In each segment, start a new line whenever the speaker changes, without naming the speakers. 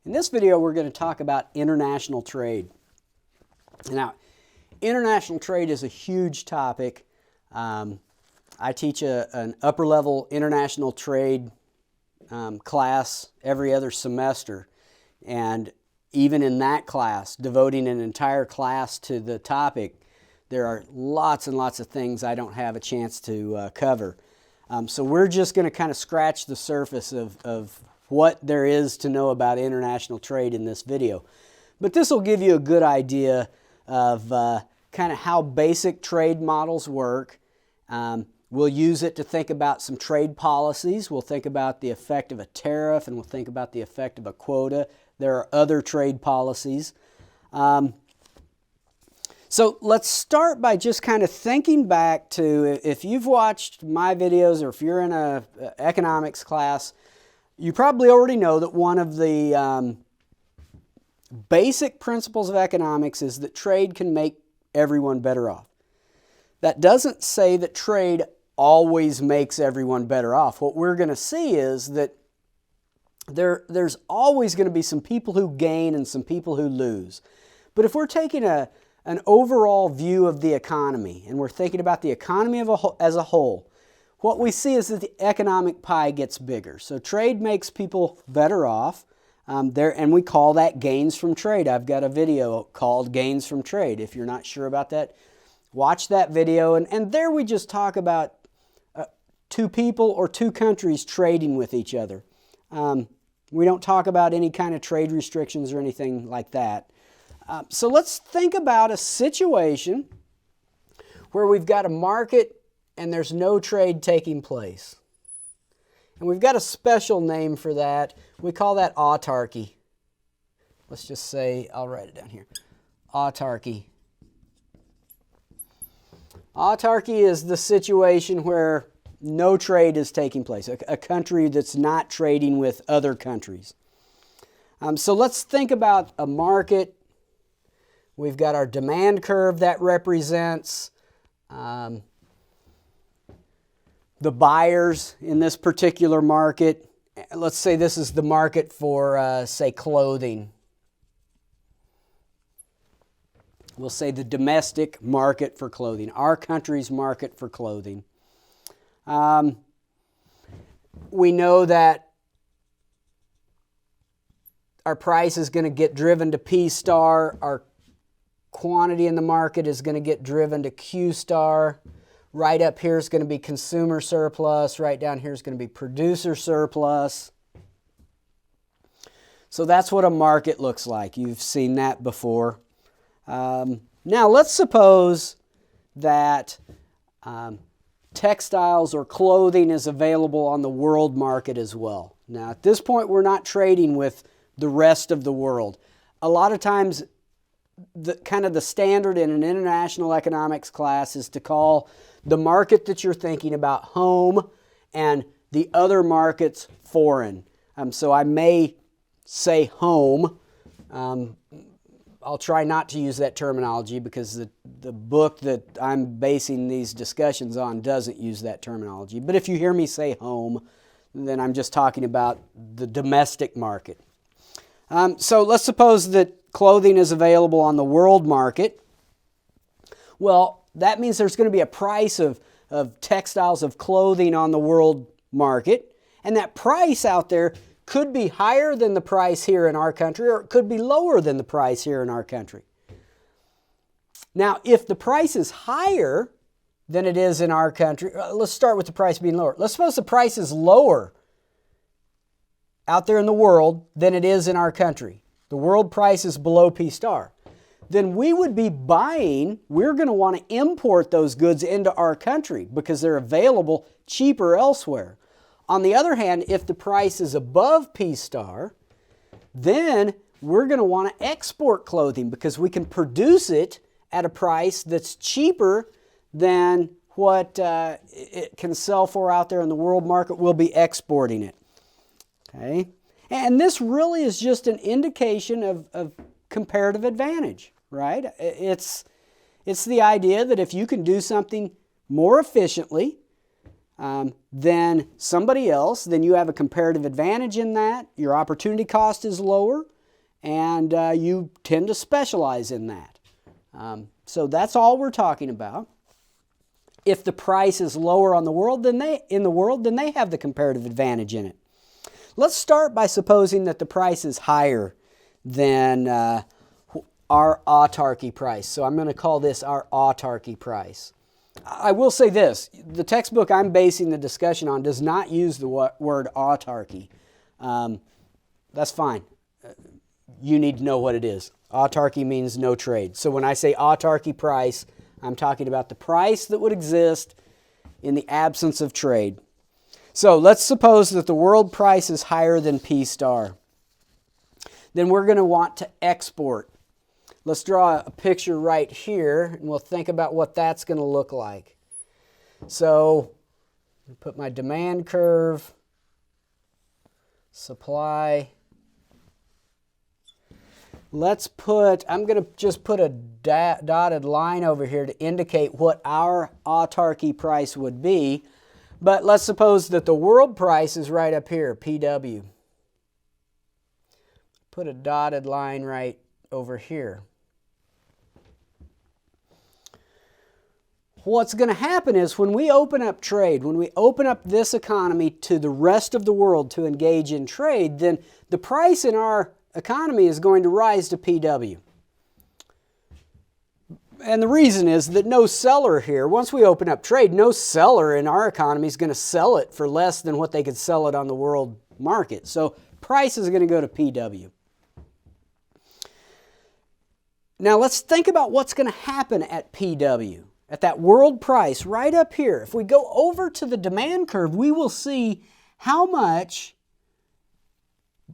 In this video, we're going to talk about international trade. Now, international trade is a huge topic. I teach an upper-level international trade class every other semester, and even in that class, devoting an entire class to the topic, there are lots and lots of things I don't have a chance to cover. So we're just going to kind of scratch the surface of what there is to know about international trade in this video. But this will give you a good idea of kind of how basic trade models work. We'll use it to think about some trade policies. We'll think about the effect of a tariff, and we'll think about the effect of a quota. There are other trade policies. So let's start by just kind of thinking back to, if you've watched my videos or if you're in an economics class, you probably already know that one of the basic principles of economics is that trade can make everyone better off. That doesn't say that trade always makes everyone better off. What we're going to see is that there's always going to be some people who gain and some people who lose. But if we're taking an overall view of the economy and we're thinking about the economy as a whole, what we see is that the economic pie gets bigger. So trade makes people better off, and we call that gains from trade. I've got a video called Gains from Trade. If you're not sure about that, watch that video. And there we just talk about two people or two countries trading with each other. We don't talk about any kind of trade restrictions or anything like that. So let's think about a situation where we've got a market and there's no trade taking place. And we've got a special name for that. We call that autarky. Let's just say, I'll write it down here. Autarky. Autarky is the situation where no trade is taking place, a country that's not trading with other countries. So let's think about a market. We've got our demand curve that represents the buyers in this particular market. Let's say this is the market for, say, clothing. We'll say the domestic market for clothing, our country's market for clothing. We know that our price is going to get driven to P star. Our quantity in the market is going to get driven to Q star. Right up here is going to be consumer surplus. Right down here is going to be producer surplus. So that's what a market looks like. You've seen that before. Now let's suppose that textiles or clothing is available on the world market as well. Now at this point we're not trading with the rest of the world. A lot of times the standard in an international economics class is to call the market that you're thinking about home and the other markets foreign. So I may say home. I'll try not to use that terminology because the book that I'm basing these discussions on doesn't use that terminology. But if you hear me say home, then I'm just talking about the domestic market. So let's suppose that clothing is available on the world market. Well, that means there's going to be a price of textiles, of clothing on the world market. And that price out there could be higher than the price here in our country, or it could be lower than the price here in our country. Now, if the price is higher than it is in our country, let's start with the price being lower. Let's suppose the price is lower out there in the world than it is in our country. The world price is below P star. Then we would be buying, we're going to want to import those goods into our country because they're available cheaper elsewhere. On the other hand, if the price is above P star, then we're going to want to export clothing because we can produce it at a price that's cheaper than what it can sell for out there in the world market. We'll be exporting it. Okay? And this really is just an indication of comparative advantage, right? It's the idea that if you can do something more efficiently, than somebody else, then you have a comparative advantage in that. Your opportunity cost is lower, and you tend to specialize in that. So that's all we're talking about. If the price is lower in the world, then they have the comparative advantage in it. Let's start by supposing that the price is higher than our autarky price. So I'm going to call this our autarky price. I will say this, the textbook I'm basing the discussion on does not use the word autarky. That's fine. You need to know what it is. Autarky means no trade. So when I say autarky price, I'm talking about the price that would exist in the absence of trade. So let's suppose that the world price is higher than P star. Then we're going to want to export. Let's draw a picture right here, and we'll think about what that's going to look like. So, put my demand curve, supply. I'm going to just put a dotted line over here to indicate what our autarky price would be. But let's suppose that the world price is right up here, PW. Put a dotted line right over here. What's going to happen is when we open up trade, when we open up this economy to the rest of the world to engage in trade, then the price in our economy is going to rise to PW. And the reason is that no seller here, once we open up trade, no seller in our economy is going to sell it for less than what they could sell it on the world market. So price is going to go to PW. Now let's think about what's going to happen at PW, at that world price right up here. If we go over to the demand curve, we will see how much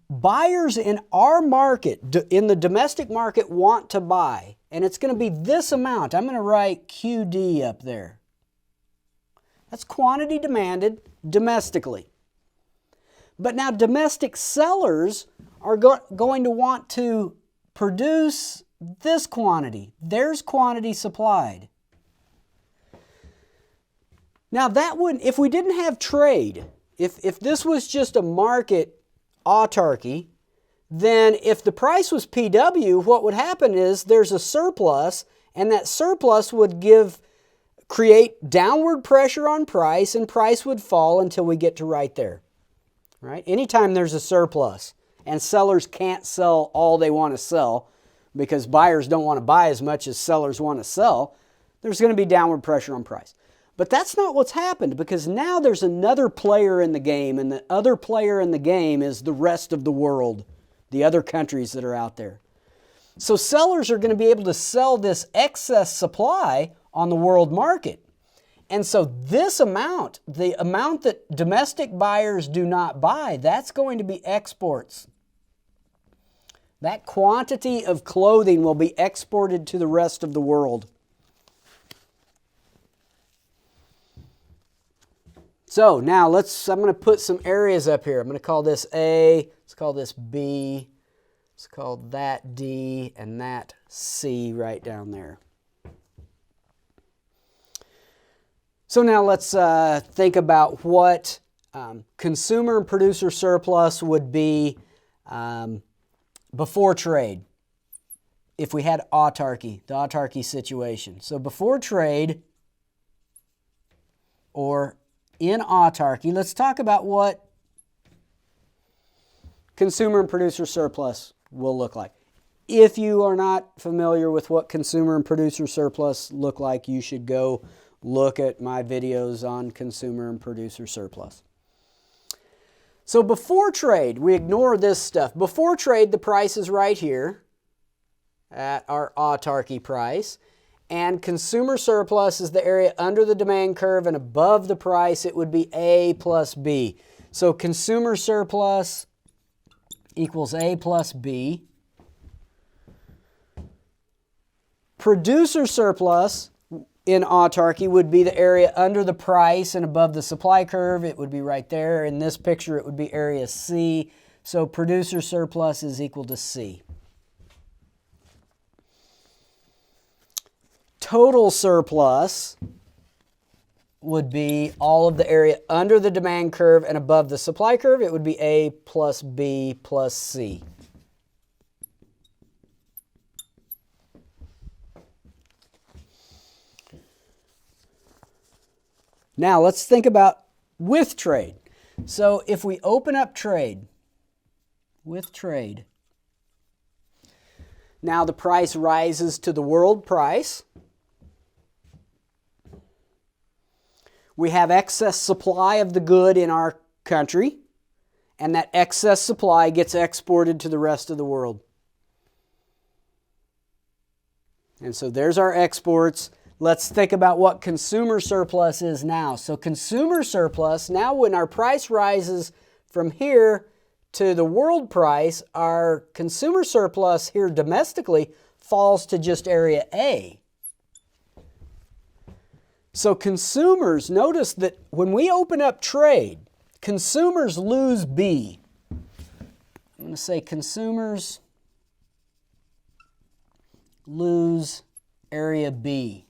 buyers in our market, in the domestic market, want to buy. And it's going to be this amount. I'm going to write QD up there. That's quantity demanded domestically. But now domestic sellers are going to want to produce this quantity. There's quantity supplied. Now that would, if we didn't have trade, if this was just a market autarky, then if the price was PW, what would happen is there's a surplus, and that surplus would create downward pressure on price, and price would fall until we get to right there. Right? Anytime there's a surplus and sellers can't sell all they want to sell because buyers don't want to buy as much as sellers want to sell, there's going to be downward pressure on price. But that's not what's happened, because now there's another player in the game, and the other player in the game is the rest of the world, the other countries that are out there. So sellers are going to be able to sell this excess supply on the world market. And so this amount, the amount that domestic buyers do not buy, that's going to be exports. That quantity of clothing will be exported to the rest of the world. So now I'm going to put some areas up here. I'm going to call this A, let's call this B, let's call that D, and that C right down there. So now let's think about what consumer and producer surplus would be before trade, if we had autarky, the autarky situation. So before trade, or in autarky, let's talk about what consumer and producer surplus will look like. If you are not familiar with what consumer and producer surplus look like, you should go look at my videos on consumer and producer surplus. So before trade, we ignore this stuff. Before trade, the price is right here at our autarky price. And consumer surplus is the area under the demand curve, and above the price it would be A plus B. So consumer surplus equals A plus B. Producer surplus in autarky would be the area under the price and above the supply curve. It would be right there. In this picture it would be area C. So producer surplus is equal to C. Total surplus, would be all of the area under the demand curve and above the supply curve. It would be A plus B plus C. Now let's think about with trade. So if we open up trade, with trade, now the price rises to the world price. We have excess supply of the good in our country, and that excess supply gets exported to the rest of the world. And so there's our exports. Let's think about what consumer surplus is now. So consumer surplus, now when our price rises from here to the world price, our consumer surplus here domestically falls to just area A. So consumers, notice that when we open up trade, consumers lose B. I'm going to say consumers lose area B.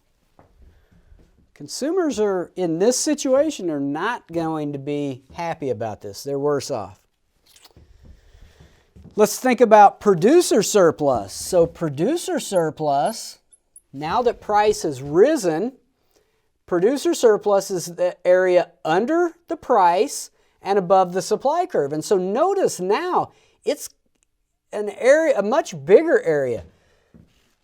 Consumers are, in this situation, are not going to be happy about this. They're worse off. Let's think about producer surplus. So producer surplus, now that price has risen, producer surplus is the area under the price and above the supply curve. And so notice now, it's an area, a much bigger area.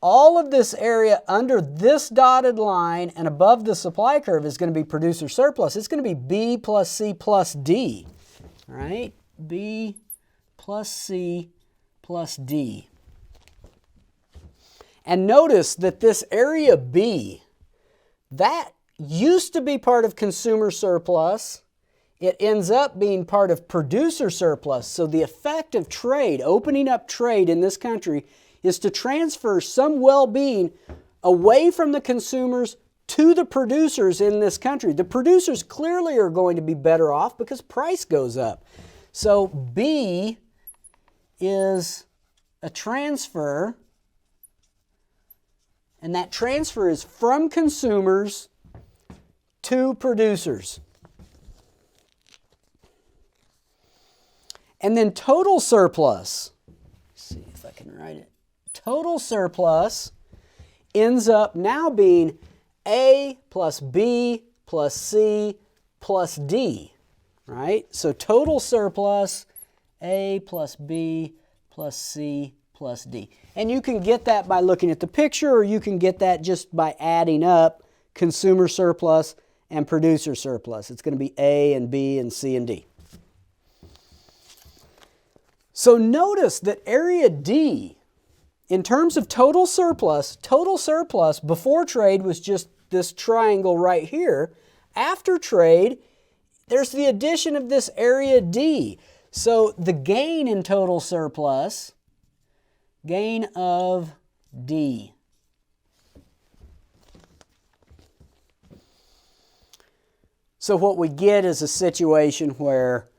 All of this area under this dotted line and above the supply curve is going to be producer surplus. It's going to be B plus C plus D, all right? B plus C plus D. And notice that this area B, that used to be part of consumer surplus. It ends up being part of producer surplus. So the effect of trade, opening up trade in this country, is to transfer some well-being away from the consumers to the producers in this country. The producers clearly are going to be better off because price goes up. So B is a transfer, and that transfer is from consumers to producers. And then total surplus, let's see if I can write it. Total surplus ends up now being A plus B plus C plus D, right? So total surplus, A plus B plus C plus D. And you can get that by looking at the picture, or you can get that just by adding up consumer surplus and producer surplus. It's going to be A and B and C and D. So notice that area D, in terms of total surplus before trade was just this triangle right here. After trade, there's the addition of this area D. So the gain in total surplus, gain of D. So what we get is a situation where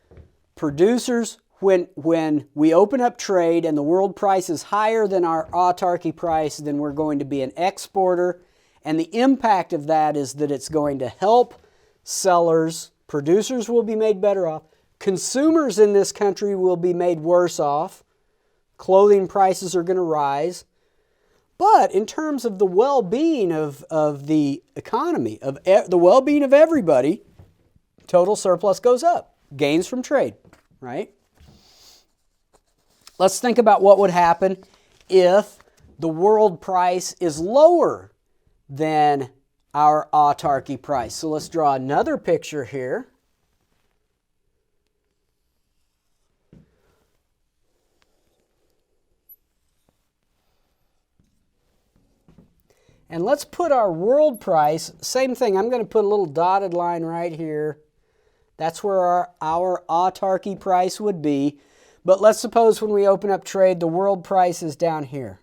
producers, when we open up trade and the world price is higher than our autarky price, then we're going to be an exporter. And the impact of that is that it's going to help sellers. Producers will be made better off. Consumers in this country will be made worse off. Clothing prices are going to rise. But in terms of the well-being of the economy, the well-being of everybody, total surplus goes up. Gains from trade, right? Let's think about what would happen if the world price is lower than our autarky price. So let's draw another picture here. And let's put our world price, same thing, I'm going to put a little dotted line right here. That's where our autarky price would be. But let's suppose when we open up trade, the world price is down here.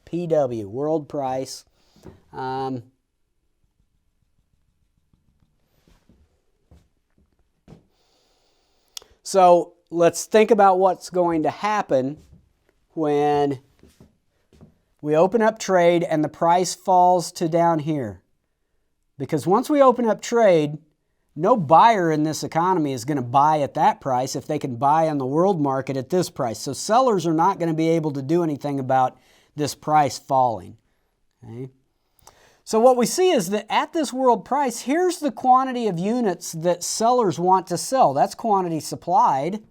PW, world price. So let's think about what's going to happen when we open up trade and the price falls to down here. Because once we open up trade, No buyer in this economy is going to buy at that price if they can buy on the world market at this price. So sellers are not going to be able to do anything about this price falling. Okay? So what we see is that at this world price, here's the quantity of units that sellers want to sell. That's quantity supplied.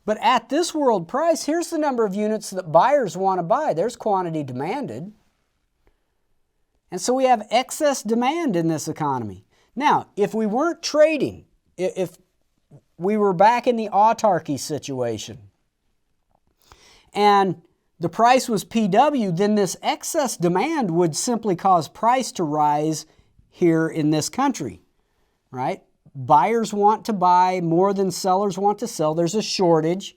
But at this world price, here's the number of units that buyers want to buy. There's quantity demanded. And so we have excess demand in this economy. Now, if we weren't trading, if we were back in the autarky situation, and the price was PW, then this excess demand would simply cause price to rise here in this country, right? Buyers want to buy more than sellers want to sell. There's a shortage,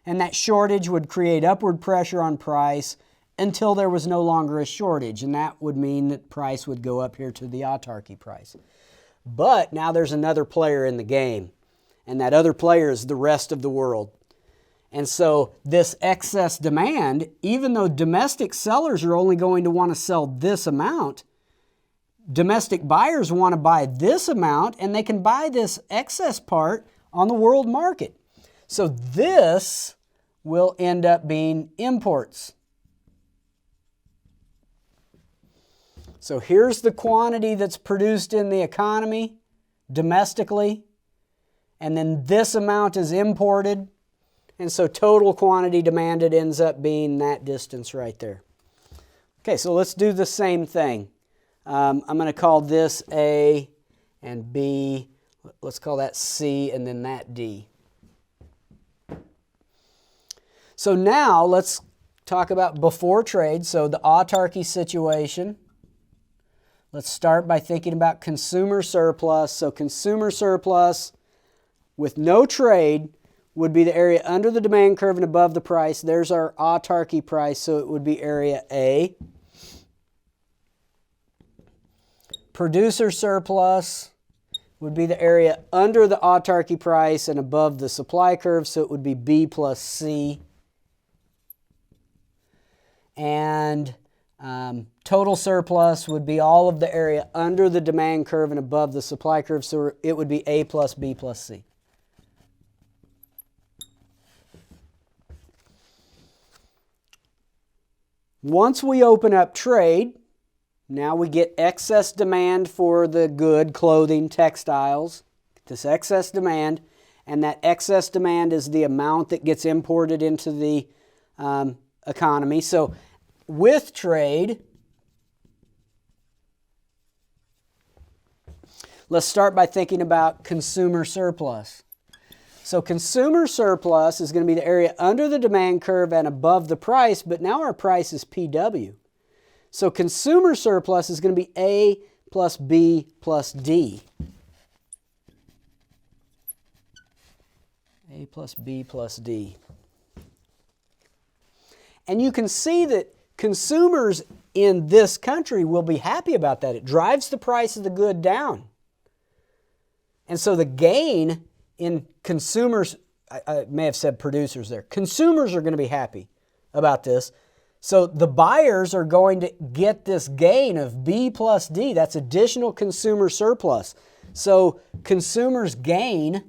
and that shortage would create upward pressure on price until there was no longer a shortage, and that would mean that price would go up here to the autarky price. But now there's another player in the game, and that other player is the rest of the world. And so this excess demand, even though domestic sellers are only going to want to sell this amount, domestic buyers want to buy this amount, and they can buy this excess part on the world market. So this will end up being imports. So here's the quantity that's produced in the economy domestically, and then this amount is imported, and so total quantity demanded ends up being that distance right there. Okay, so let's do the same thing. I'm going to call this A and B. Let's call that C and then that D. So now let's talk about before trade, so the autarky situation. Let's start by thinking about consumer surplus. So consumer surplus with no trade would be the area under the demand curve and above the price. There's our autarky price, so it would be area A. Producer surplus would be the area under the autarky price and above the supply curve, so it would be B plus C. And total surplus would be all of the area under the demand curve and above the supply curve, so it would be A plus B plus C. Once we open up trade, now we get excess demand for the good, clothing, textiles, this excess demand, and that excess demand is the amount that gets imported into the economy. So with trade, let's start by thinking about consumer surplus. So consumer surplus is going to be the area under the demand curve and above the price, but now our price is PW. So consumer surplus is going to be A plus B plus D. A plus B plus D. And you can see that consumers in this country will be happy about that. It drives the price of the good down. And so the gain in consumers, I may have said producers there, consumers are going to be happy about this. So the buyers are going to get this gain of B plus D. That's additional consumer surplus. So consumers gain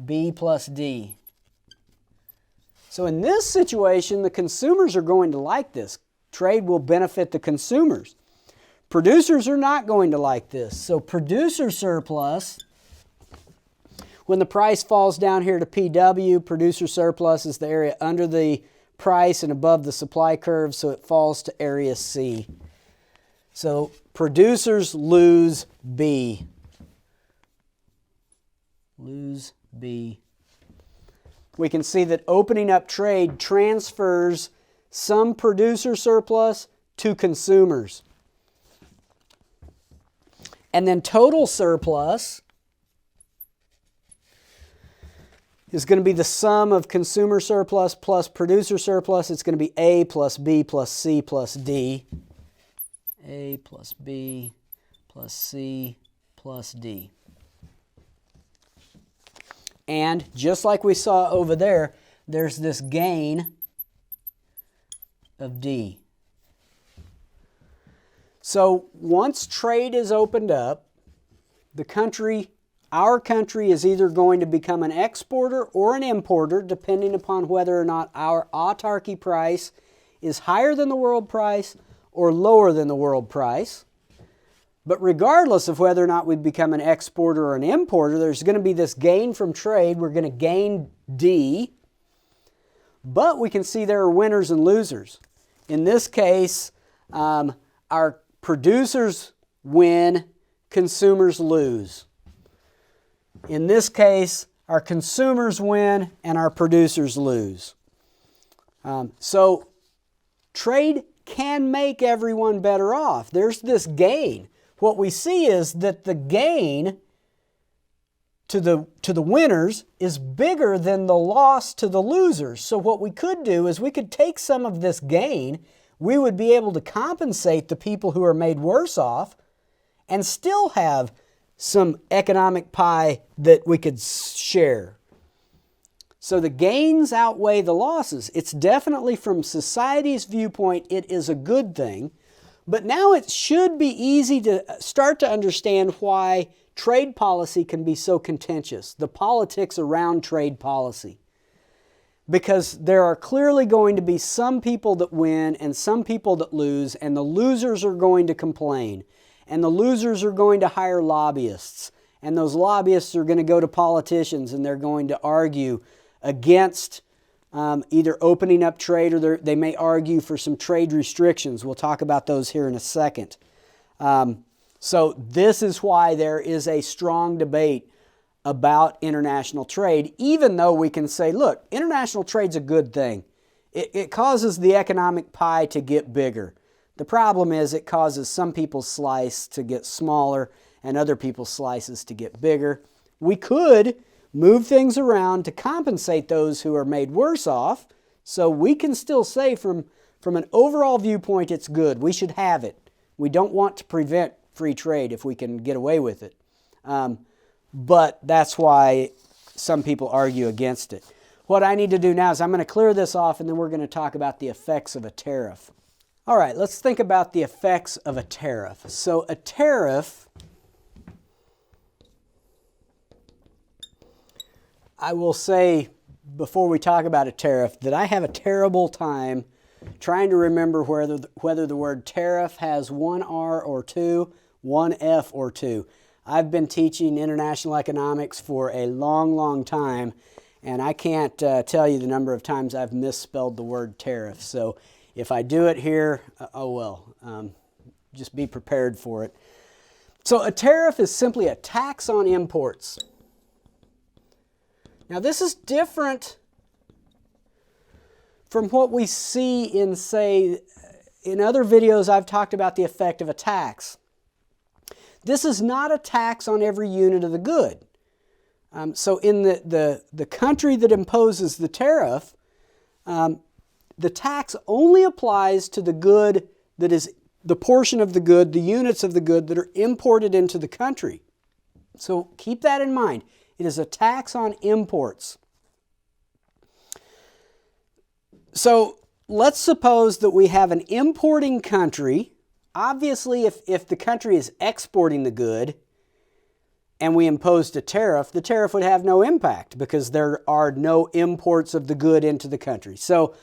B plus D. So in this situation, the consumers are going to like this. Trade will benefit the consumers. Producers are not going to like this. So producer surplus, when the price falls down here to PW, producer surplus is the area under the price and above the supply curve, so it falls to area C. So producers lose B. Lose B. We can see that opening up trade transfers some producer surplus to consumers. And then total surplus is going to be the sum of consumer surplus plus producer surplus. It's going to be A plus B plus C plus D. A plus B plus C plus D. And just like we saw over there, there's this gain of D. So once trade is opened up, our country is either going to become an exporter or an importer, depending upon whether or not our autarky price is higher than the world price or lower than the world price. But regardless of whether or not we become an exporter or an importer, there's going to be this gain from trade. We're going to gain D, but we can see there are winners and losers. In this case, our producers win, consumers lose. In this case, our consumers win and our producers lose. So trade can make everyone better off. There's this gain. What we see is that the gain to the winners is bigger than the loss to the losers. So what we could do is we could take some of this gain, we would be able to compensate the people who are made worse off and still have some economic pie that we could share. So the gains outweigh the losses. It's definitely, from society's viewpoint, it is a good thing. But now it should be easy to start to understand why trade policy can be so contentious, the politics around trade policy. Because there are clearly going to be some people that win and some people that lose, and the losers are going to complain. And the losers are going to hire lobbyists. And those lobbyists are going to go to politicians and they're going to argue against either opening up trade, or they may argue for some trade restrictions. We'll talk about those here in a second. So this is why there is a strong debate about international trade, even though we can say, look, international trade's a good thing. It causes the economic pie to get bigger. The problem is it causes some people's slice to get smaller and other people's slices to get bigger. We could move things around to compensate those who are made worse off, so we can still say from an overall viewpoint it's good. We should have it. We don't want to prevent free trade if we can get away with it. But that's why some people argue against it. What I need to do now is I'm going to clear this off, and then we're going to talk about the effects of a tariff. All right, let's think about the effects of a tariff. So a tariff, I will say before we talk about a tariff that I have a terrible time trying to remember whether the word tariff has one R or two, one F or two. I've been teaching international economics for a long, long time, and I can't tell you the number of times I've misspelled the word tariff. So if I do it here, just be prepared for it. So a tariff is simply a tax on imports. Now this is different from what we see in, say, in other videos I've talked about the effect of a tax. This is not a tax on every unit of the good. So in the country that imposes the tariff, the tax only applies to the good that is the portion of the good, the units of the good that are imported into the country. So keep that in mind. It is a tax on imports. So let's suppose that we have an importing country. Obviously, if the country is exporting the good and we imposed a tariff, the tariff would have no impact because there are no imports of the good into the country. So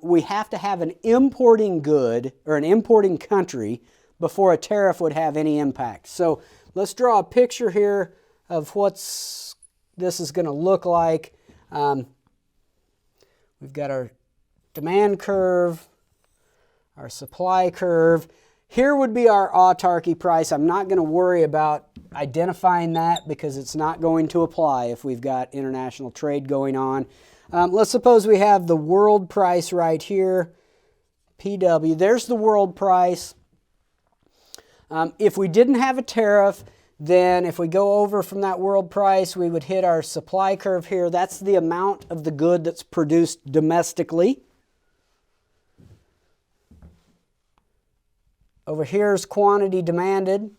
we have to have an importing good or an importing country before a tariff would have any impact. So let's draw a picture here of this is going to look like. We've got our demand curve, our supply curve. Here would be our autarky price. I'm not going to worry about identifying that because it's not going to apply if we've got international trade going on. Let's suppose we have the world price right here, PW. There's the world price. If we didn't have a tariff, then if we go over from that world price, we would hit our supply curve here. That's the amount of the good that's produced domestically. Over here is quantity demanded.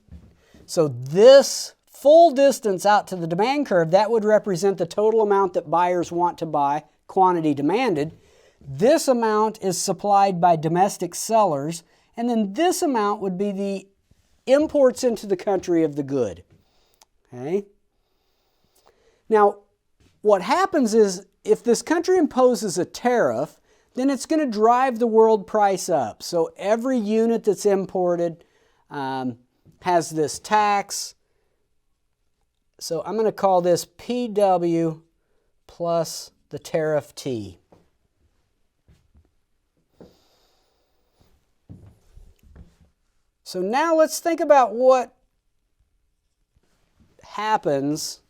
So this full distance out to the demand curve, that would represent the total amount that buyers want to buy, quantity demanded. This amount is supplied by domestic sellers, And then this amount would be the imports into the country of the good. Okay? Now, what happens is if this country imposes a tariff, then it's going to drive the world price up. So every unit that's imported has this tax. So I'm going to call this PW plus the tariff T. So now let's think about what happens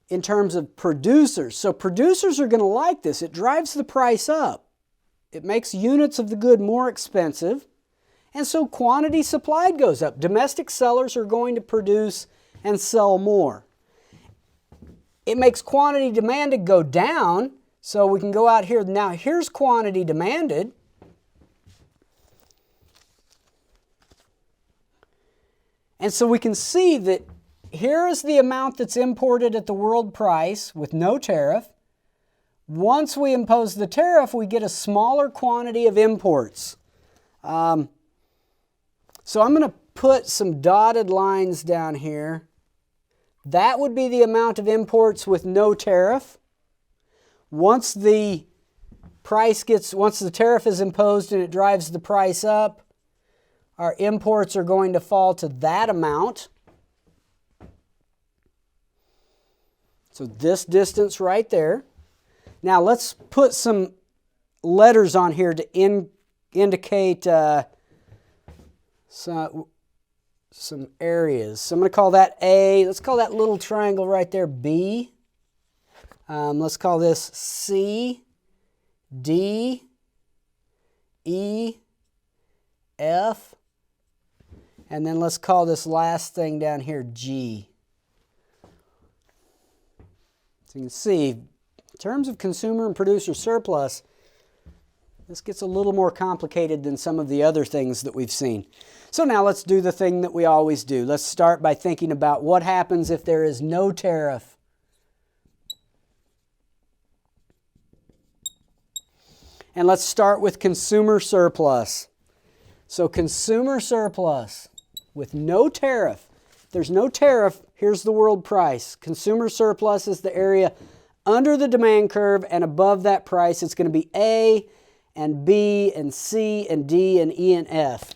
in terms of producers. So producers are going to like this. It drives the price up. It makes units of the good more expensive. And so quantity supplied goes up. Domestic sellers are going to produce and sell more. It makes quantity demanded go down. So we can go out here. Now here's quantity demanded. And so we can see that here is the amount that's imported at the world price with no tariff. Once we impose the tariff, we get a smaller quantity of imports. So I'm going to put some dotted lines down here. That would be the amount of imports with no tariff. Once the tariff is imposed and it drives the price up, our imports are going to fall to that amount. So this distance right there. Now let's put some letters on here to indicate some areas. So I'm going to call that A. Let's call that little triangle right there B. Let's call this C, D, E, F. And then let's call this last thing down here G. So you can see, in terms of consumer and producer surplus, this gets a little more complicated than some of the other things that we've seen. So now let's do the thing that we always do. Let's start by thinking about what happens if there is no tariff. And let's start with consumer surplus. So consumer surplus with no tariff. If there's no tariff, here's the world price. Consumer surplus is the area under the demand curve, and above that price it's going to be A and B and C and D and E and F.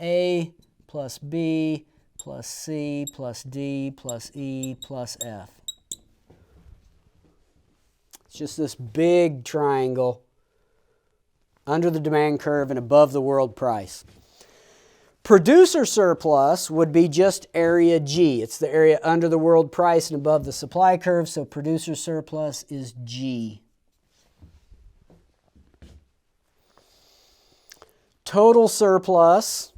A plus B plus C plus D plus E plus F. It's just this big triangle under the demand curve and above the world price. Producer surplus would be just area G. It's the area under the world price and above the supply curve, so producer surplus is G. Total surplus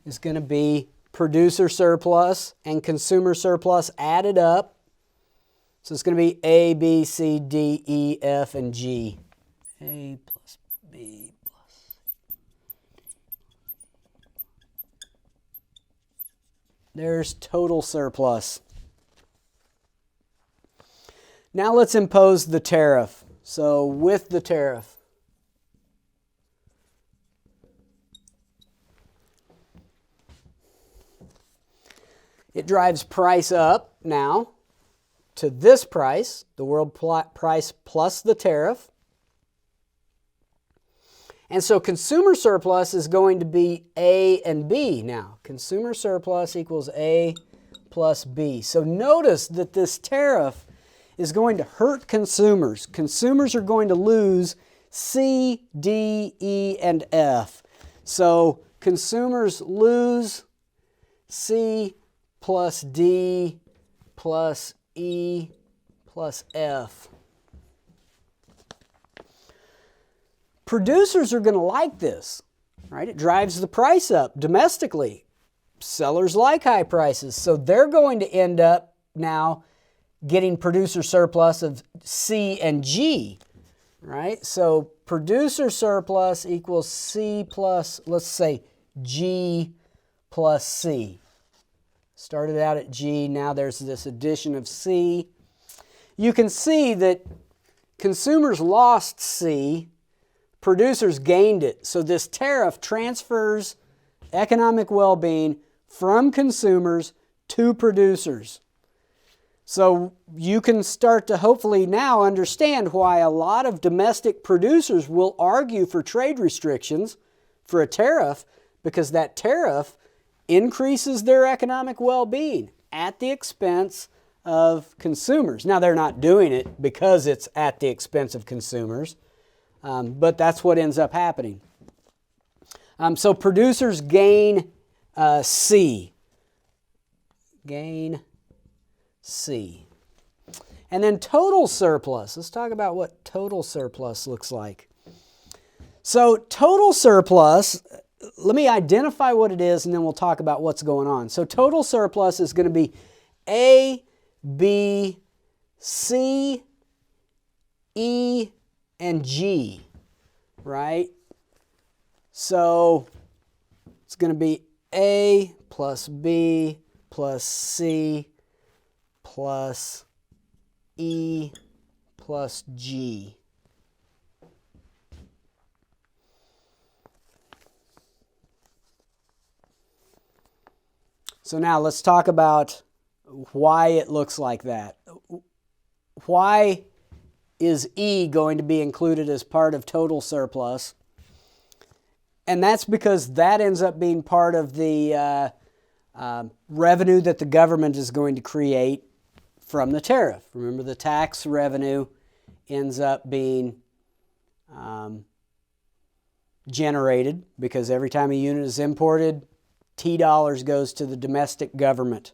is going to be producer surplus and consumer surplus added up. So it's going to be A, B, C, D, E, F, and G. A plus B plus. There's total surplus. Now let's impose the tariff. So with the tariff, it drives price up now to this price, the world price plus the tariff. And so consumer surplus is going to be A and B now. Consumer surplus equals A plus B. So notice that this tariff is going to hurt consumers. Consumers are going to lose C, D, E, and F. So consumers lose C plus D plus E plus F. Producers are going to like this, right? It drives the price up domestically. Sellers like high prices, so they're going to end up now getting producer surplus of C and G, right? So producer surplus equals C plus, let's say, G plus C. Started out at G, now there's this addition of C. You can see that consumers lost C, producers gained it. So this tariff transfers economic well-being from consumers to producers. So you can start to hopefully now understand why a lot of domestic producers will argue for trade restrictions for a tariff, because that tariff increases their economic well-being at the expense of consumers. Now, they're not doing it because it's at the expense of consumers, but that's what ends up happening. So producers gain C. Gain C. And then total surplus. Let's talk about what total surplus looks like. So total surplus, let me identify what it is and then we'll talk about what's going on. So total surplus is going to be A, B, C, E, and G, right? So it's going to be A plus B plus C plus E plus G. So now let's talk about why it looks like that. Why is E going to be included as part of total surplus? And that's because that ends up being part of the revenue that the government is going to create from the tariff. Remember, the tax revenue ends up being generated because every time a unit is imported, T dollars goes to the domestic government.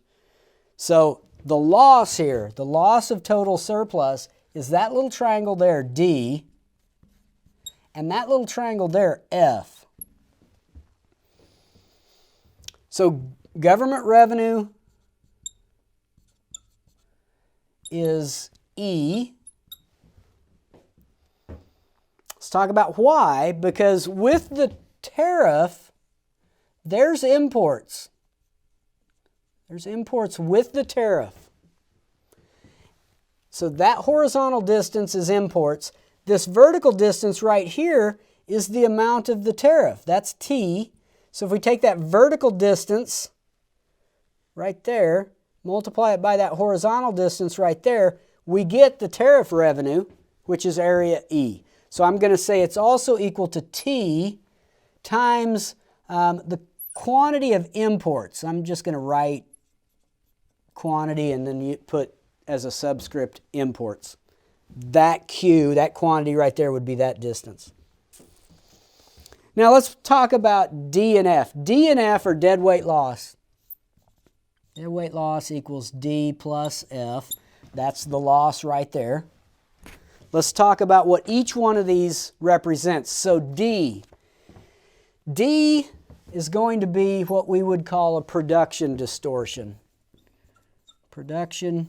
So the loss here, the loss of total surplus, is that little triangle there, D, and that little triangle there, F. So government revenue is E. Let's talk about why. Because with the tariff, there's imports. There's imports with the tariff. So that horizontal distance is imports. This vertical distance right here is the amount of the tariff. That's T. So if we take that vertical distance right there, multiply it by that horizontal distance right there, we get the tariff revenue, which is area E. So I'm going to say it's also equal to T times the quantity of imports. I'm just going to write quantity and then you put as a subscript imports. That Q, that quantity right there would be that distance. Now let's talk about D and F. D and F are deadweight loss. Deadweight loss equals D plus F. That's the loss right there. Let's talk about what each one of these represents. So D. D is going to be what we would call a production distortion. Production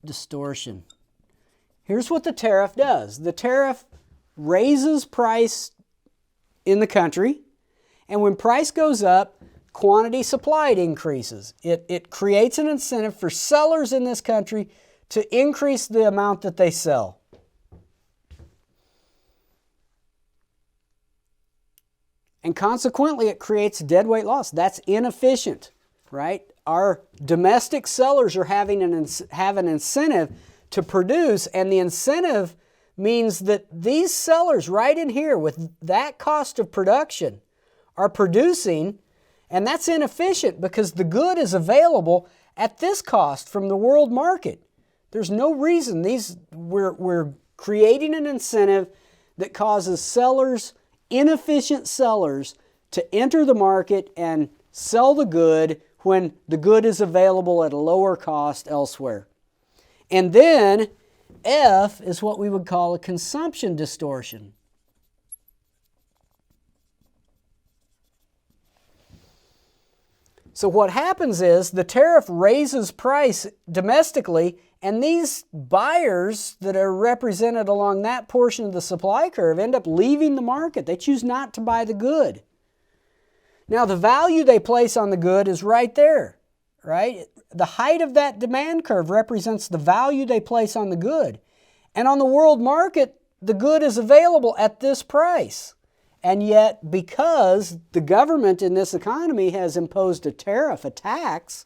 distortion. Here's what the tariff does. The tariff raises price in the country, and when price goes up, quantity supplied increases. It creates an incentive for sellers in this country to increase the amount that they sell. And consequently, it creates deadweight loss. That's inefficient, right? Our domestic sellers are have an incentive to produce, and the incentive means that these sellers right in here with that cost of production are producing, and that's inefficient because the good is available at this cost from the world market. There's no reason we're creating an incentive that causes sellers, inefficient sellers, to enter the market and sell the good when the good is available at a lower cost elsewhere. And then F is what we would call a consumption distortion. So what happens is the tariff raises price domestically, and these buyers that are represented along that portion of the supply curve end up leaving the market. They choose not to buy the good. Now the value they place on the good is right there. right? The height of that demand curve represents the value they place on the good. And on the world market, the good is available at this price. And yet, because the government in this economy has imposed a tariff, a tax,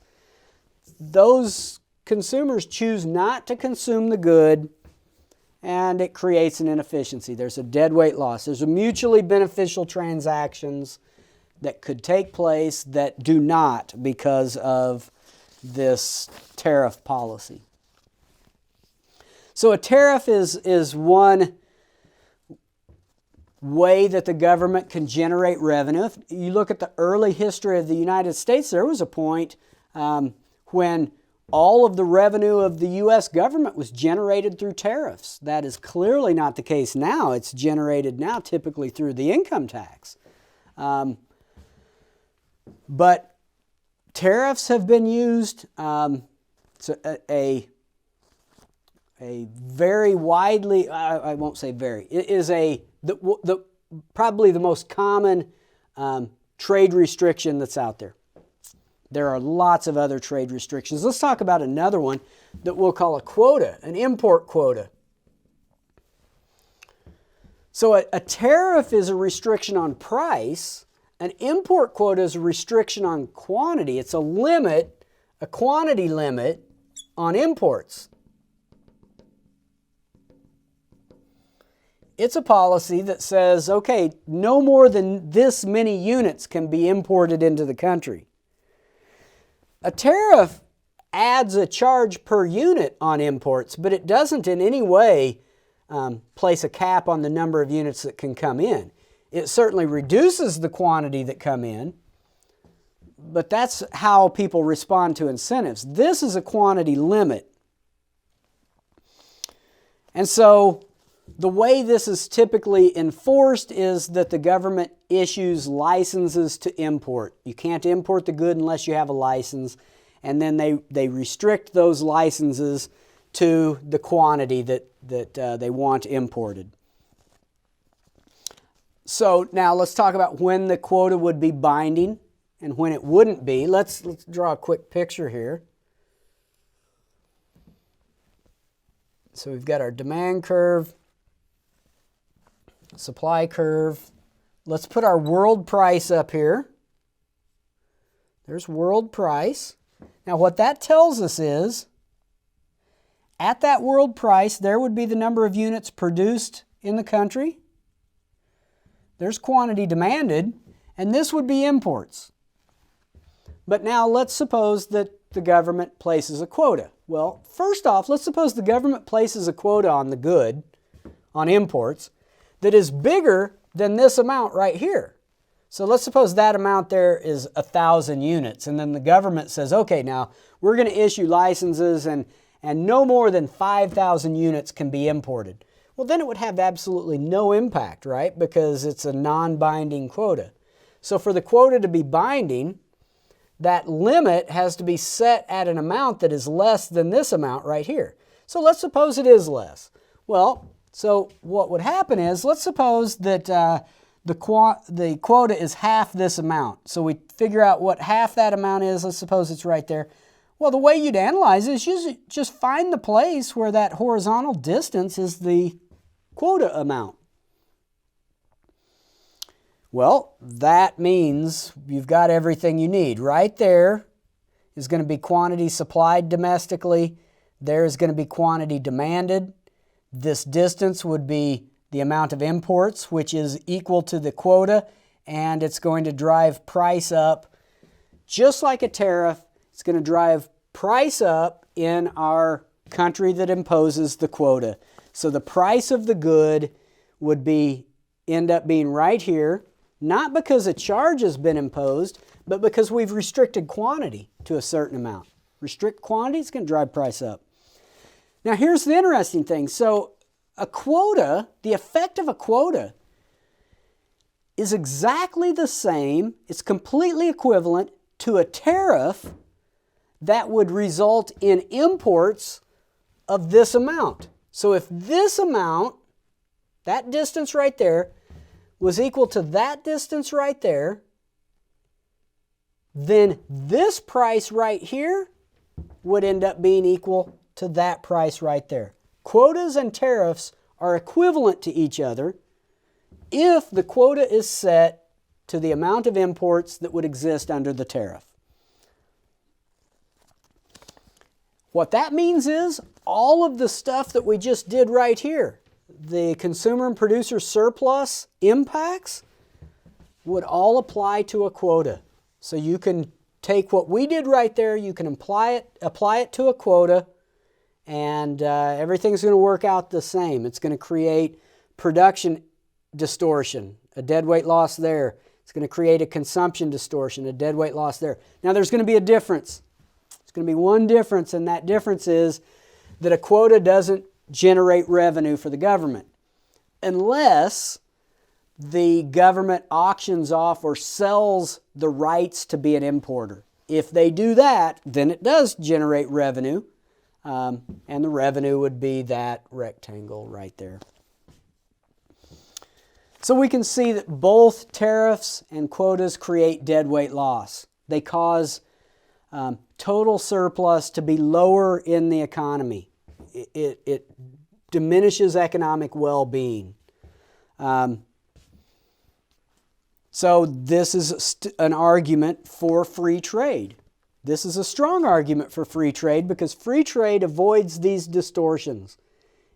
those consumers choose not to consume the good, and it creates an inefficiency. There's a deadweight loss. There's a mutually beneficial transactions that could take place that do not because of this tariff policy. So a tariff is one way that the government can generate revenue. If you look at the early history of the United States, there was a point when all of the revenue of the U.S. government was generated through tariffs. That is clearly not the case now. It's generated now typically through the income tax. But tariffs have been used. It's a very widely, I won't say very, it is probably the most common trade restriction that's out there. There are lots of other trade restrictions. Let's talk about another one that we'll call a quota, an import quota. So a tariff is a restriction on price. An import quota is a restriction on quantity. It's a limit, a quantity limit on imports. It's a policy that says, okay, no more than this many units can be imported into the country. A tariff adds a charge per unit on imports, but it doesn't in any way place a cap on the number of units that can come in. It certainly reduces the quantity that come in, but that's how people respond to incentives. This is a quantity limit. And so the way this is typically enforced is that the government issues licenses to import. You can't import the good unless you have a license, and then they restrict those licenses to the quantity that they want imported. So now let's talk about when the quota would be binding and when it wouldn't be. Let's draw a quick picture here. So we've got our demand curve, supply curve. Let's put our world price up here. There's world price. Now what that tells us is, at that world price, there would be the number of units produced in the country. There's quantity demanded, and this would be imports. But now let's suppose that the government places a quota. Well, first off, let's suppose the government places a quota on the good, on imports, that is bigger than this amount right here. So let's suppose that amount there is 1,000 units, and then the government says, okay, now we're going to issue licenses and no more than 5,000 units can be imported. Well, then it would have absolutely no impact, right? Because it's a non-binding quota. So for the quota to be binding, that limit has to be set at an amount that is less than this amount right here. So let's suppose it is less. Well, so what would happen is, let's suppose that the quota is half this amount. So we figure out what half that amount is. Let's suppose it's right there. Well, the way you'd analyze it is you just find the place where that horizontal distance is the quota amount. Well, that means you've got everything you need. Right there is going to be quantity supplied domestically. There is going to be quantity demanded. This distance would be the amount of imports, which is equal to the quota, and it's going to drive price up. Just like a tariff, it's going to drive price up in our country that imposes the quota. So the price of the good would end up being right here, not because a charge has been imposed, but because we've restricted quantity to a certain amount. Restrict quantity, it's going to drive price up. Now here's the interesting thing. So a quota, the effect of a quota is exactly the same, it's completely equivalent to a tariff that would result in imports of this amount. So if this amount, that distance right there, was equal to that distance right there, then this price right here would end up being equal to that price right there. Quotas and tariffs are equivalent to each other if the quota is set to the amount of imports that would exist under the tariff. What that means is all of the stuff that we just did right here, the consumer and producer surplus impacts, would all apply to a quota. So you can take what we did right there, you can apply it to a quota, and everything's going to work out the same. It's going to create production distortion, a deadweight loss there. It's going to create a consumption distortion, a deadweight loss there. Now there's going to be a difference. There's going to be one difference, and that difference is that a quota doesn't generate revenue for the government unless the government auctions off or sells the rights to be an importer. If they do that, then it does generate revenue, and the revenue would be that rectangle right there. So we can see that both tariffs and quotas create deadweight loss. They cause total surplus to be lower in the economy. It diminishes economic well-being. So this is an argument for free trade. This is a strong argument for free trade because free trade avoids these distortions.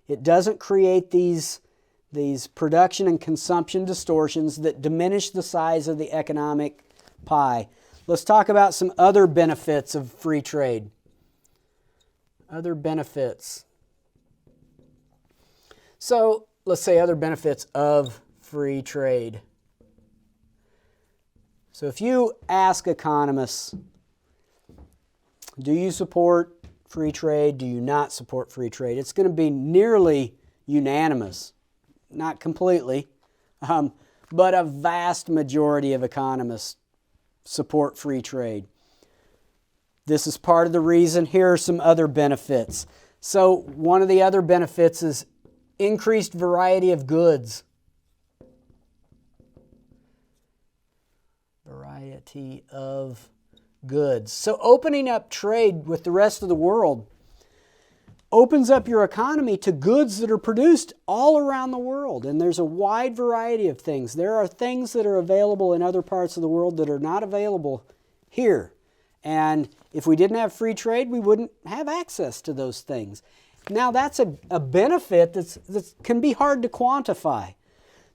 It doesn't create these production and consumption distortions that diminish the size of the economic pie. Let's talk about some other benefits of free trade. Other benefits. So let's say other benefits of free trade. So if you ask economists, do you support free trade? Do you not support free trade? It's going to be nearly unanimous. Not completely, but a vast majority of economists support free trade. This is part of the reason. Here are some other benefits. So one of the other benefits is increased variety of goods. Variety of goods. So opening up trade with the rest of the world opens up your economy to goods that are produced all around the world. And there's a wide variety of things. There are things that are available in other parts of the world that are not available here. And if we didn't have free trade, we wouldn't have access to those things. Now that's a benefit that can be hard to quantify.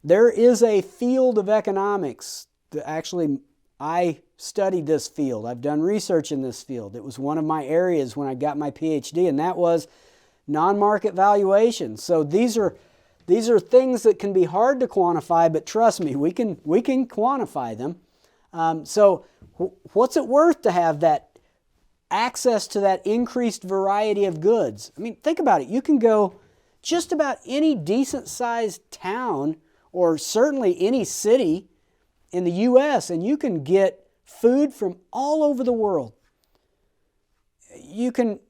There is a field of economics that actually I studied this field. I've done research in this field. It was one of my areas when I got my PhD, and that was non-market valuation. So these are things that can be hard to quantify, but trust me, we can quantify them. So what's it worth to have that access to that increased variety of goods? I mean, think about it. You can go just about any decent-sized town, or certainly any city in the U.S., and you can get food from all over the world. You can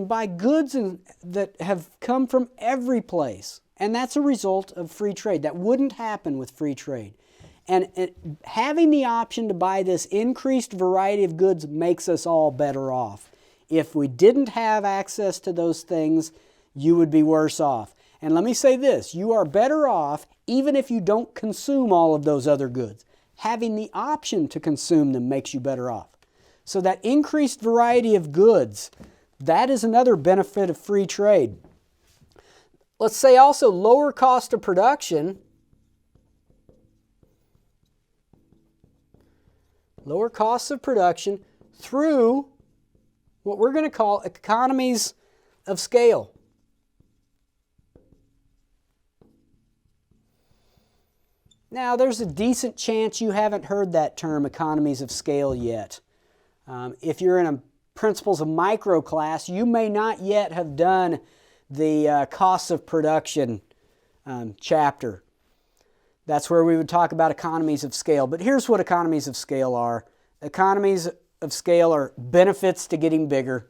buy goods that have come from every place, and that's a result of free trade. That wouldn't happen with free trade. And having the option to buy this increased variety of goods makes us all better off. If we didn't have access to those things, you would be worse off. And let me say this, you are better off even if you don't consume all of those other goods. Having the option to consume them makes you better off. So that increased variety of goods, that is another benefit of free trade. Let's say also lower cost of production. Lower costs of production through what we're going to call economies of scale. Now, there's a decent chance you haven't heard that term, economies of scale, yet. If you're in a principles of micro class, you may not yet have done the costs of production chapter. That's where we would talk about economies of scale. But here's what economies of scale are. Economies of scale are benefits to getting bigger.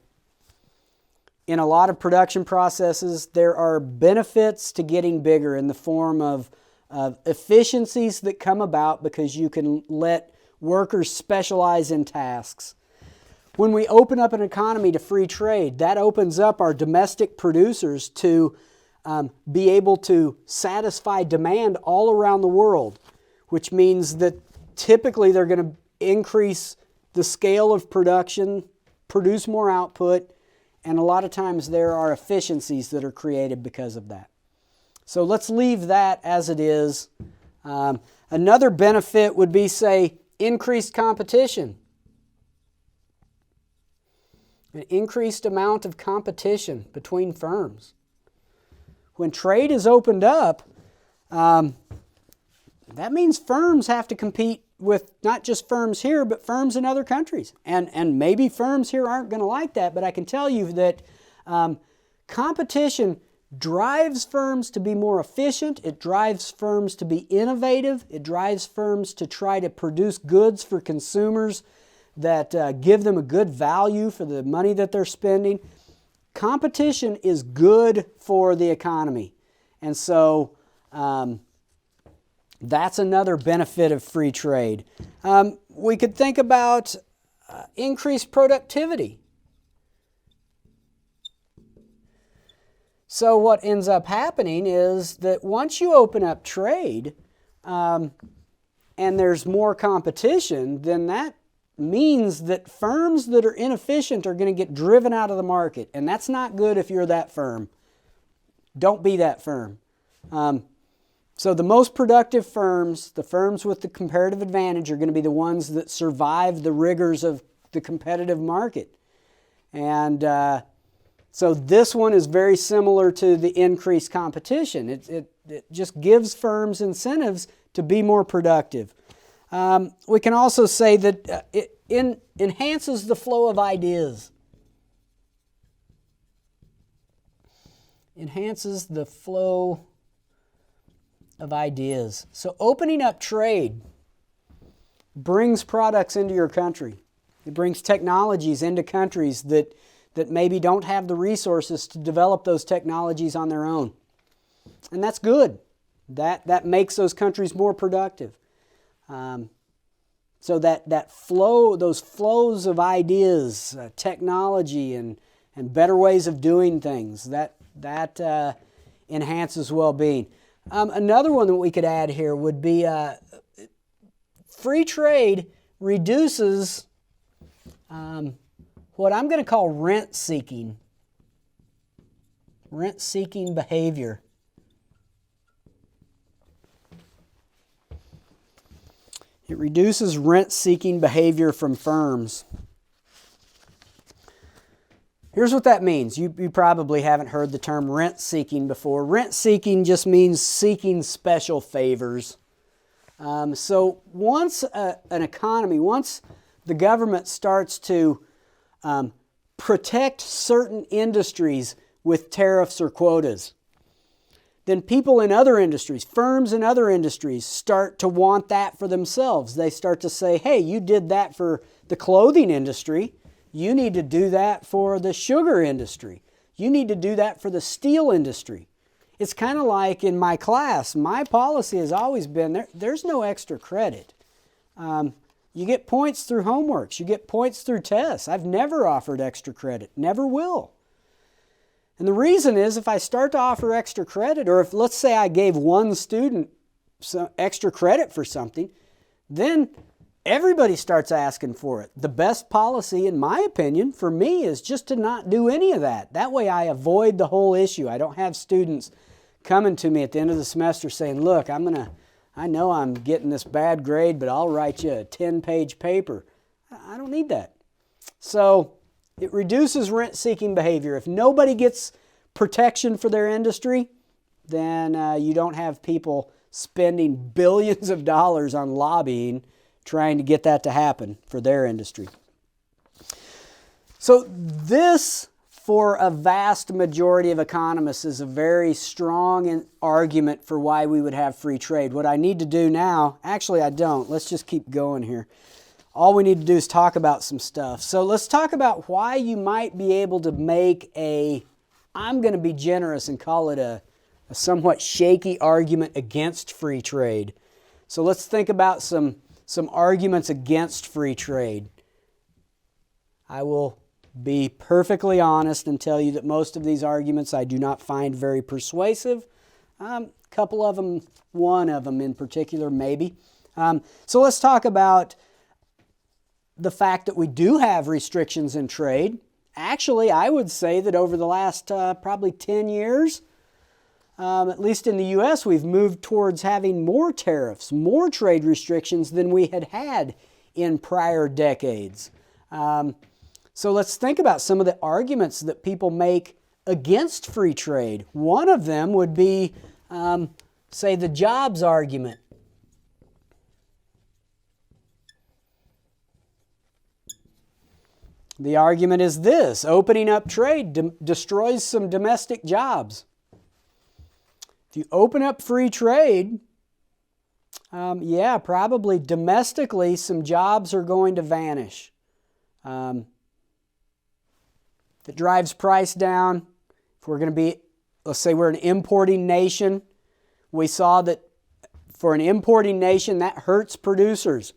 In a lot of production processes, there are benefits to getting bigger in the form of efficiencies that come about because you can let Workers specialize in tasks. When we open up an economy to free trade, that opens up our domestic producers to be able to satisfy demand all around the world, which means that typically they're going to increase the scale of production, produce more output, and a lot of times there are efficiencies that are created because of that. So let's leave that as it is. Another benefit would be, say, increased competition. An increased amount of competition between firms. When trade is opened up, that means firms have to compete with not just firms here, but firms in other countries. And maybe firms here aren't going to like that, but I can tell you that competition drives firms to be more efficient. It drives firms to be innovative. It drives firms to try to produce goods for consumers that give them a good value for the money that they're spending. Competition is good for the economy. And so that's another benefit of free trade. We could think about increased productivity. So what ends up happening is that once you open up trade and there's more competition, then that means that firms that are inefficient are going to get driven out of the market. And that's not good if you're that firm. Don't be that firm. So the most productive firms, the firms with the comparative advantage, are going to be the ones that survive the rigors of the competitive market. And so this one is very similar to the increased competition. It just gives firms incentives to be more productive. We can also say that it enhances the flow of ideas. Enhances the flow of ideas. So opening up trade brings products into your country. It brings technologies into countries that maybe don't have the resources to develop those technologies on their own. And that's good. That makes those countries more productive. So that flow, those flows of ideas, technology, and better ways of doing things, that enhances well-being. Another one that we could add here would be free trade reduces what I'm going to call rent-seeking behavior. It reduces rent-seeking behavior from firms. Here's what that means. You probably haven't heard the term rent-seeking before. Rent-seeking just means seeking special favors. So once an economy, once the government starts to protect certain industries with tariffs or quotas, then people in other industries, firms in other industries, start to want that for themselves. They start to say, hey, you did that for the clothing industry. You need to do that for the sugar industry. You need to do that for the steel industry. It's kind of like in my class, my policy has always been there's no extra credit. You get points through homeworks. You get points through tests. I've never offered extra credit. Never will. And the reason is if I start to offer extra credit, or if let's say I gave one student some extra credit for something, then everybody starts asking for it. The best policy, in my opinion, for me is just to not do any of that. That way I avoid the whole issue. I don't have students coming to me at the end of the semester saying, look, I know I'm getting this bad grade, but I'll write you a 10-page paper. I don't need that. So it reduces rent-seeking behavior. If nobody gets protection for their industry, then you don't have people spending billions of dollars on lobbying trying to get that to happen for their industry. So this, for a vast majority of economists, is a very strong argument for why we would have free trade. What I need to do now, actually I don't. Let's just keep going here. All we need to do is talk about some stuff. So let's talk about why you might be able to make I'm going to be generous and call it a somewhat shaky argument against free trade. So let's think about some some arguments against free trade. I will be perfectly honest and tell you that most of these arguments I do not find very persuasive. A couple of them, one of them in particular, maybe. So let's talk about the fact that we do have restrictions in trade. Actually, I would say that over the last probably 10 years, at least in the U.S., we've moved towards having more tariffs, more trade restrictions than we had in prior decades. So let's think about some of the arguments that people make against free trade. One of them would be, say, the jobs argument. The argument is this: opening up trade destroys some domestic jobs. If you open up free trade, probably domestically some jobs are going to vanish. If it drives price down, if we're going to be, let's say we're an importing nation, we saw that for an importing nation that hurts producers.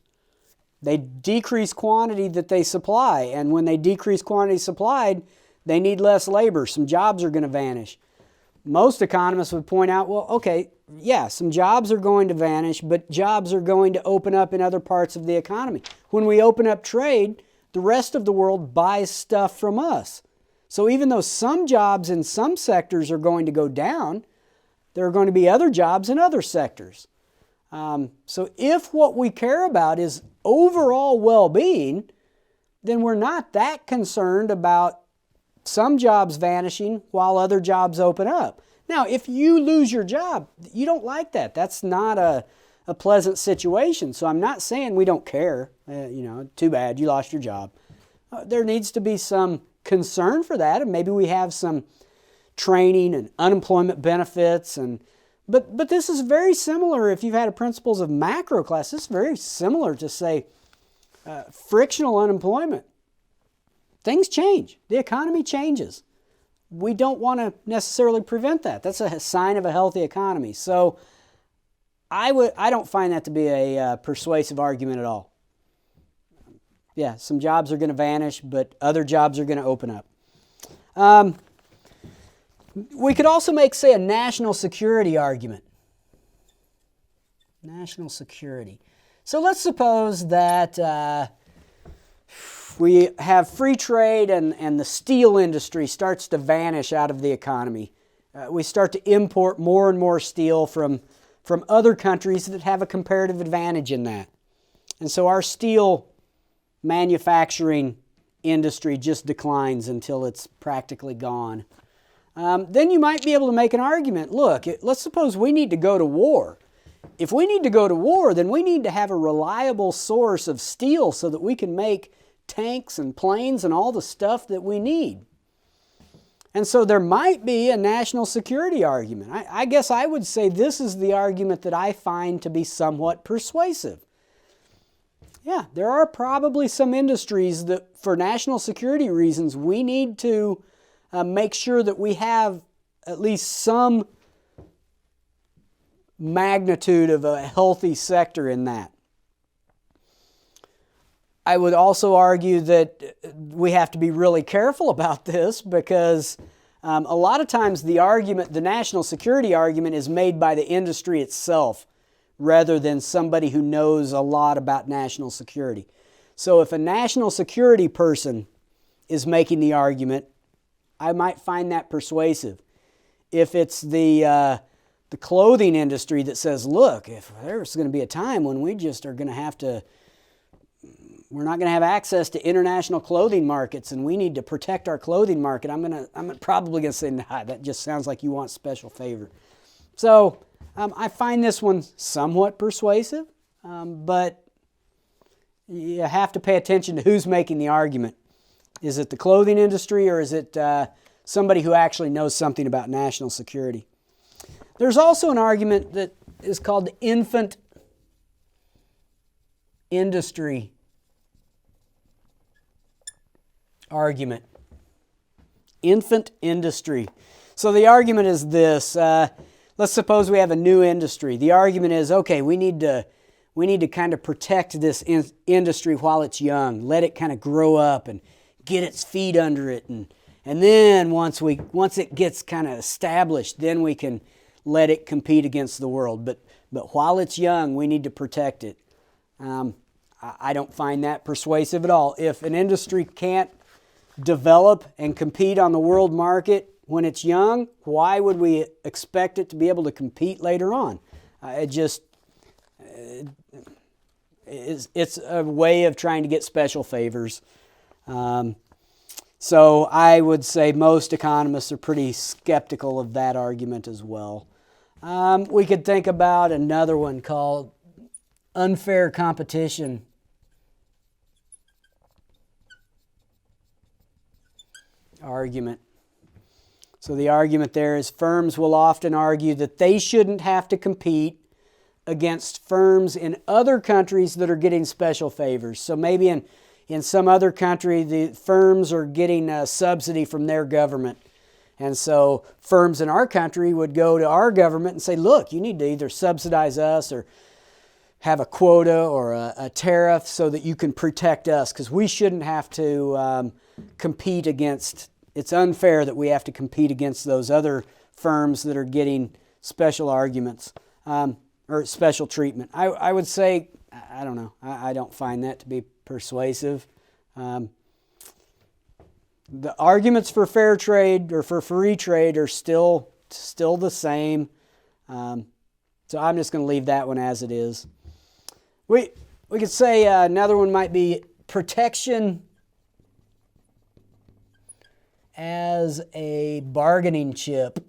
They decrease quantity that they supply, and when they decrease quantity supplied, they need less labor. Some jobs are going to vanish. Most economists would point out, well, okay, yeah, some jobs are going to vanish, but jobs are going to open up in other parts of the economy. When we open up trade, the rest of the world buys stuff from us. So even though some jobs in some sectors are going to go down, there are going to be other jobs in other sectors. So if what we care about is overall well-being, then we're not that concerned about some jobs vanishing while other jobs open up. Now, if you lose your job, you don't like that. That's not a pleasant situation. So I'm not saying we don't care. Too bad, you lost your job. There needs to be some concern for that, and maybe we have some training and unemployment benefits. But this is very similar, if you've had principles of macro class, this is very similar to, say, frictional unemployment. Things change. The economy changes. We don't want to necessarily prevent that. That's a sign of a healthy economy. So I don't find that to be a persuasive argument at all. Yeah, some jobs are going to vanish, but other jobs are going to open up. We could also make, say, a national security argument. National security. So let's suppose that we have free trade and the steel industry starts to vanish out of the economy. We start to import more and more steel from other countries that have a comparative advantage in that. And so our steel manufacturing industry just declines until it's practically gone. Then you might be able to make an argument. Look, let's suppose we need to go to war. If we need to go to war, then we need to have a reliable source of steel so that we can make tanks and planes and all the stuff that we need. And so there might be a national security argument. I guess I would say this is the argument that I find to be somewhat persuasive. Yeah, there are probably some industries that, for national security reasons, we need to make sure that we have at least some magnitude of a healthy sector in that. I would also argue that we have to be really careful about this because a lot of times the national security argument is made by the industry itself rather than somebody who knows a lot about national security. So if a national security person is making the argument, I might find that persuasive. If it's the clothing industry that says, look, if there's going to be a time when we just are going to have to, we're not going to have access to international clothing markets and we need to protect our clothing market, I'm probably going to say, nah, that just sounds like you want special favor. So I find this one somewhat persuasive, but you have to pay attention to who's making the argument. Is it the clothing industry or is it somebody who actually knows something about national security? There's also an argument that is called the infant industry argument. Infant industry. So the argument is this. Let's suppose we have a new industry. The argument is, okay, we need to we need to kind of protect this industry while it's young, let it kind of grow up and get its feet under it, and then once it gets kind of established, then we can let it compete against the world. But while it's young, we need to protect it. I don't find that persuasive at all. If an industry can't develop and compete on the world market when it's young, why would we expect it to be able to compete later on? It's a way of trying to get special favors. So I would say most economists are pretty skeptical of that argument as well. We could think about another one called unfair competition. Argument. So the argument there is firms will often argue that they shouldn't have to compete against firms in other countries that are getting special favors. So maybe in some other country, the firms are getting a subsidy from their government. And so firms in our country would go to our government and say, look, you need to either subsidize us or have a quota or a tariff so that you can protect us, because we shouldn't have to compete against, it's unfair that we have to compete against those other firms that are getting special arguments or special treatment. I would say, I don't know, I don't find that to be persuasive. The arguments for fair trade or for free trade are still the same. So I'm just going to leave that one as it is. We could say another one might be protection as a bargaining chip.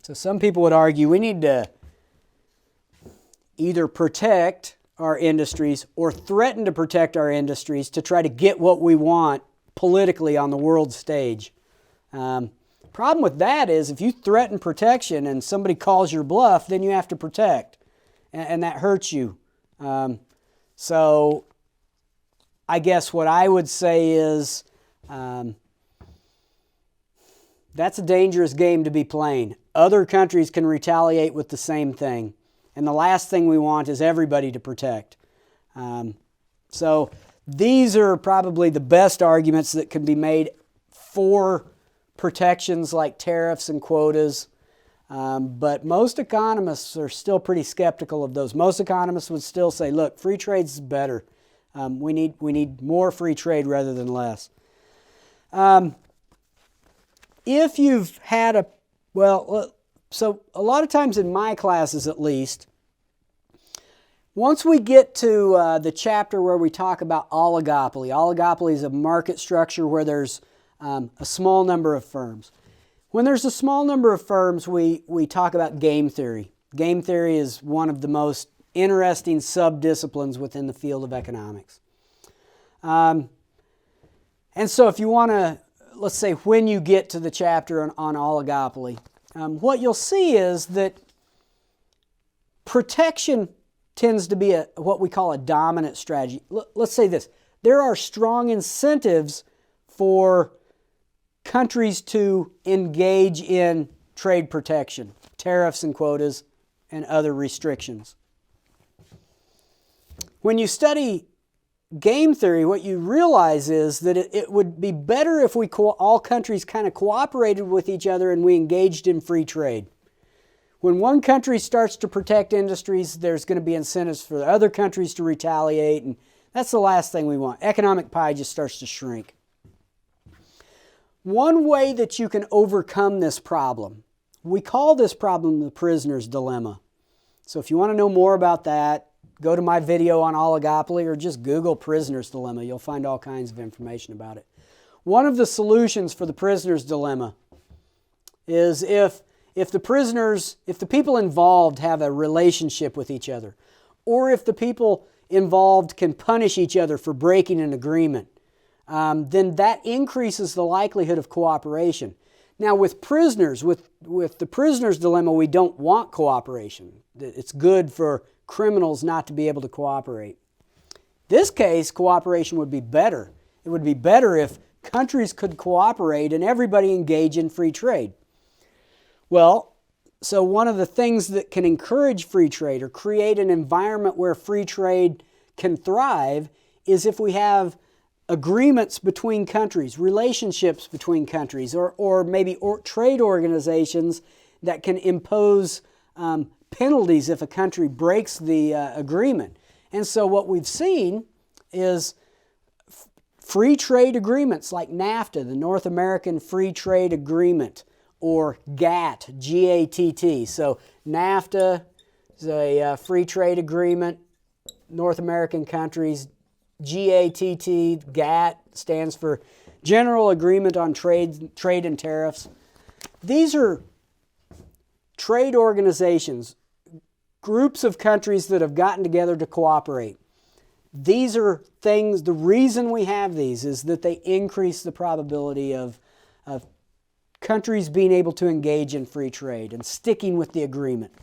So some people would argue we need to either protect our industries or threaten to protect our industries to try to get what we want politically on the world stage. Problem with that is if you threaten protection and somebody calls your bluff, then you have to protect, and that hurts you. So I guess what I would say is that's a dangerous game to be playing. Other countries can retaliate with the same thing. And the last thing we want is everybody to protect. So these are probably the best arguments that can be made for protections like tariffs and quotas. But most economists are still pretty skeptical of those. Most economists would still say, look, free trade is better. We need more free trade rather than less. If you've had so a lot of times in my classes at least, once we get to the chapter where we talk about oligopoly is a market structure where there's a small number of firms. When there's a small number of firms, we talk about game theory. Game theory is one of the most interesting sub-disciplines within the field of economics. And so if you want to, let's say when you get to the chapter on oligopoly, what you'll see is that protection tends to be what we call a dominant strategy. Let's say this. There are strong incentives for countries to engage in trade protection, tariffs and quotas, and other restrictions. When you study game theory, what you realize is that it would be better if all countries kind of cooperated with each other and we engaged in free trade. When one country starts to protect industries, there's going to be incentives for the other countries to retaliate, and that's the last thing we want. Economic pie just starts to shrink. One way that you can overcome this problem, we call this problem the prisoner's dilemma. So if you want to know more about that, go to my video on oligopoly or just Google prisoner's dilemma. You'll find all kinds of information about it. One of the solutions for the prisoner's dilemma is if the people involved have a relationship with each other, or if the people involved can punish each other for breaking an agreement, then that increases the likelihood of cooperation. Now with prisoners, with the prisoner's dilemma, we don't want cooperation. It's good for criminals not to be able to cooperate. This case, cooperation would be better. It would be better if countries could cooperate and everybody engage in free trade. Well, So one of the things that can encourage free trade or create an environment where free trade can thrive is if we have agreements between countries, relationships between countries, or maybe trade organizations that can impose penalties if a country breaks the agreement. And so what we've seen is free trade agreements like NAFTA, the North American Free Trade Agreement, or GATT, G-A-T-T. So NAFTA is a free trade agreement, North American countries. GATT, GATT, stands for General Agreement on Trade and Tariffs. These are trade organizations, groups of countries that have gotten together to cooperate. These are things, the reason we have these is that they increase the probability of countries being able to engage in free trade and sticking with the agreement.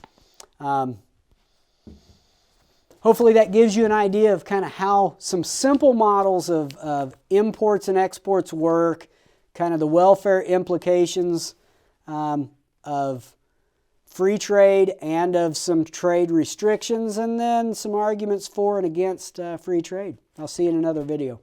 Hopefully that gives you an idea of kind of how some simple models of imports and exports work, kind of the welfare implications of free trade and of some trade restrictions, and then some arguments for and against free trade. I'll see you in another video.